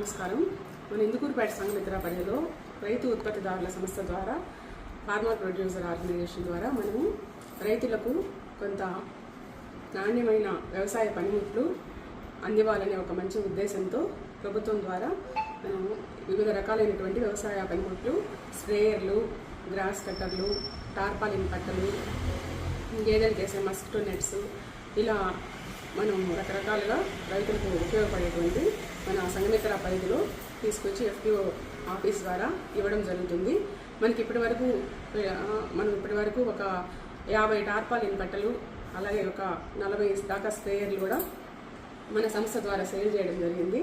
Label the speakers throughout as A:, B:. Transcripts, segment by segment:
A: నమస్కారం. మన ఇందుకూరుపేట సంఘమిత్ర పరిధిలో రైతు ఉత్పత్తిదారుల సంస్థ ద్వారా ఫార్మర్ ప్రొడ్యూసర్ ఆర్గనైజేషన్ ద్వారా మనము రైతులకు కొంత నాణ్యమైన వ్యవసాయ పనిముట్లు అందివ్వాలనే ఒక మంచి ఉద్దేశంతో ప్రభుత్వం ద్వారా మనము వివిధ రకాలైనటువంటి వ్యవసాయ పనిముట్లు, స్ప్రేయర్లు, గ్రాస్ కట్టర్లు, టార్పాలిన్ పట్టలు, గేదెలు చేసే మస్కిటో నెట్స్, ఇలా మనం రకరకాలుగా రైతులకు ఉపయోగపడేటువంటి మన సంఘమిత్ర పరిధిలో తీసుకొచ్చి FPO ఆఫీస్ ద్వారా ఇవ్వడం జరుగుతుంది. మనకి ఇప్పటివరకు ఒక 50 టార్పాలిన్ పట్టలు, అలాగే ఒక 40 దాకా స్ప్రేయర్లు కూడా మన సంస్థ ద్వారా సేల్ చేయడం జరిగింది.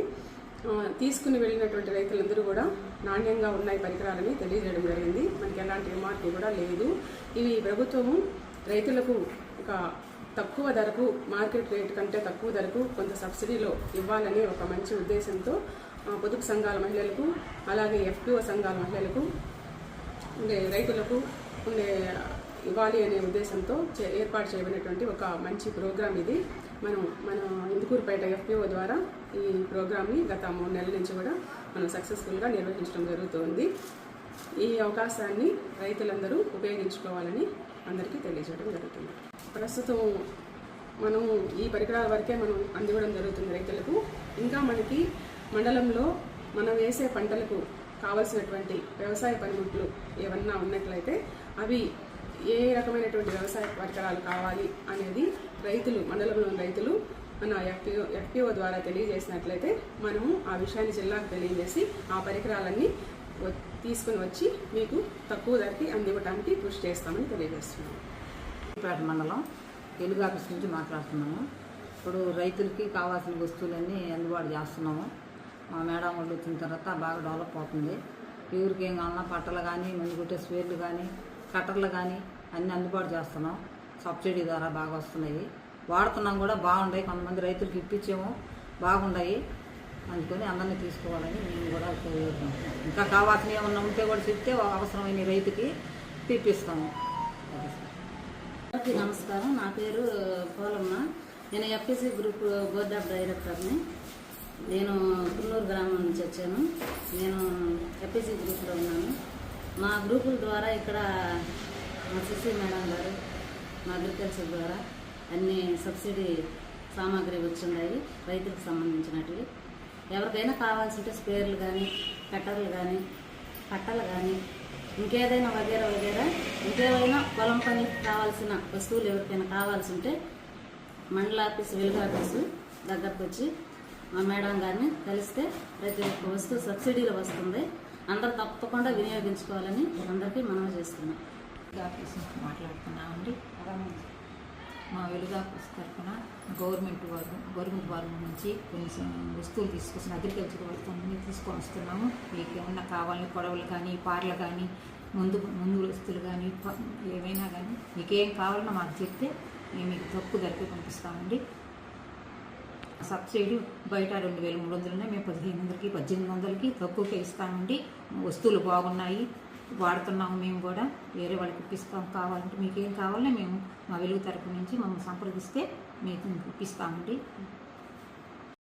A: తీసుకుని వెళ్ళినటువంటి రైతులందరూ కూడా నాణ్యంగా ఉన్నాయి పరికరాలని తెలియజేయడం జరిగింది. మనకి ఎలాంటి MRP కూడా లేదు. ఇవి ప్రభుత్వము రైతులకు ఒక తక్కువ ధరకు, మార్కెట్ రేట్ కంటే తక్కువ ధరకు కొంత సబ్సిడీలో ఇవ్వాలని ఒక మంచి ఉద్దేశంతో పొదుపు సంఘాల మహిళలకు, అలాగే FPO సంఘాల మహిళలకు రైతులకు ఇవ్వాలి అనే ఉద్దేశంతో ఏర్పాటు చేయబడినటువంటి ఒక మంచి ప్రోగ్రాం ఇది. మన ఇందుకూరుపేట FPO ద్వారా ఈ ప్రోగ్రామ్ని గత 3 నెలల నుంచి కూడా మనం సక్సెస్ఫుల్గా నిర్వహించడం జరుగుతుంది. ఈ అవకాశాన్ని రైతులందరూ ఉపయోగించుకోవాలని అందరికీ తెలియజేయడం జరుగుతుంది. ప్రస్తుతం మనం ఈ పరికరాల వరకే మనం అందివ్వడం జరుగుతుంది రైతులకు. ఇంకా మనకి మండలంలో మనం వేసే పంటలకు కావలసినటువంటి వ్యవసాయ పనిముట్లు ఏమన్నా ఉన్నట్లయితే అవి ఏ రకమైనటువంటి వ్యవసాయ పరికరాలు కావాలి అనేది మండలంలోని రైతులు మన FPO ద్వారా తెలియజేసినట్లయితే మనము ఆ విషయాన్ని జిల్లాకు తెలియజేసి ఆ పరికరాలన్నీ తీసుకుని వచ్చి మీకు తక్కువ ధరకి అందివ్వడానికి కృషి చేస్తామని తెలియజేస్తున్నాము.
B: పేట మండలం తెలుగు ఆఫీస్ నుంచి మాట్లాడుతున్నాము. ఇప్పుడు రైతులకి కావాల్సిన వస్తువులన్నీ అందుబాటు చేస్తున్నాము. మా మేడం వాళ్ళు వచ్చిన తర్వాత బాగా డెవలప్ అవుతుంది. ఎవరికి ఏం కావాలన్నా పట్టలు కానీ, మందు కొట్టే స్వేర్లు కానీ, కట్టర్లు కానీ అన్నీ అందుబాటు చేస్తున్నాం. సబ్సిడీ ద్వారా బాగా వస్తున్నాయి, వాడుతున్నాం కూడా బాగున్నాయి. కొంతమంది రైతులకి ఇప్పించాము, బాగున్నాయి. అందుకని అందరినీ తీసుకోవాలని మేము కూడా కోరుకుంటున్నాం. ఇంకా కావాల్సినవి ఏమన్నా ఉంటే కూడా చెప్తే అవసరమైన రైతుకి తీపిస్తాము.
C: నమస్కారం, నా పేరు పోలమ్మ. నేను FPC గ్రూప్ బోర్డ్ ఆఫ్ డైరెక్టర్ని. నేను కున్నూరు గ్రామం నుంచి వచ్చాను. నేను FPC గ్రూప్లో ఉన్నాను. మా గ్రూపుల ద్వారా ఇక్కడ మా సిసి మేడం గారు మా అగ్రికల్చర్ ద్వారా అన్ని సబ్సిడీ సామాగ్రి వచ్చిన్నాయి రైతులకు సంబంధించినవి. ఎవరికైనా కావాల్సింటే స్పేర్లు కానీ, కట్టర్లు కానీ, పట్టలు కానీ, ఇంకేదైనా వగేరా ఇంకేమైనా పొలం పనికి కావాల్సిన వస్తువులు ఎవరికైనా కావాల్సి ఉంటే మండల ఆఫీసు, వెలుగు ఆఫీసు దగ్గరకు వచ్చి మా మేడం గారిని కలిస్తే ప్రతి ఒక్క వస్తువు సబ్సిడీలో వస్తుంది. అందరూ తప్పకుండా వినియోగించుకోవాలని అందరికీ మనవి చేస్తున్నాం.
D: ఆఫీస్ నుంచి మాట్లాడుతున్నామండి. మా వెలుగు ఆఫీస్ తరఫున గవర్నమెంట్ వారి నుంచి కొన్ని వస్తువులు తీసుకొచ్చిన అగ్రికల్చర్ వస్తువులన్నీ తీసుకొని వస్తున్నాము. మీకు ఏమన్నా కావాలని కొడవలు కానీ, పార్లు కానీ, ముందు వస్తువులు కానీ, ఏమైనా కానీ మీకేం కావాలన్నా మాకు చెప్తే మేము మీకు తక్కువ ధరకే పంపిస్తామండి. సబ్సిడీ బయట 2300 మేము 1500కి 1800కి తక్కువకే ఇస్తామండి. వస్తువులు బాగున్నాయి, వాడుతున్నాము. మేము కూడా వేరే వాళ్ళకి ఇప్పిస్తాం. కావాలంటే మీకేం కావాలన్నా మేము మా వెలుగు తరపు నుంచి మమ్మల్ని సంప్రదిస్తే మీకు ఇప్పిస్తామండి.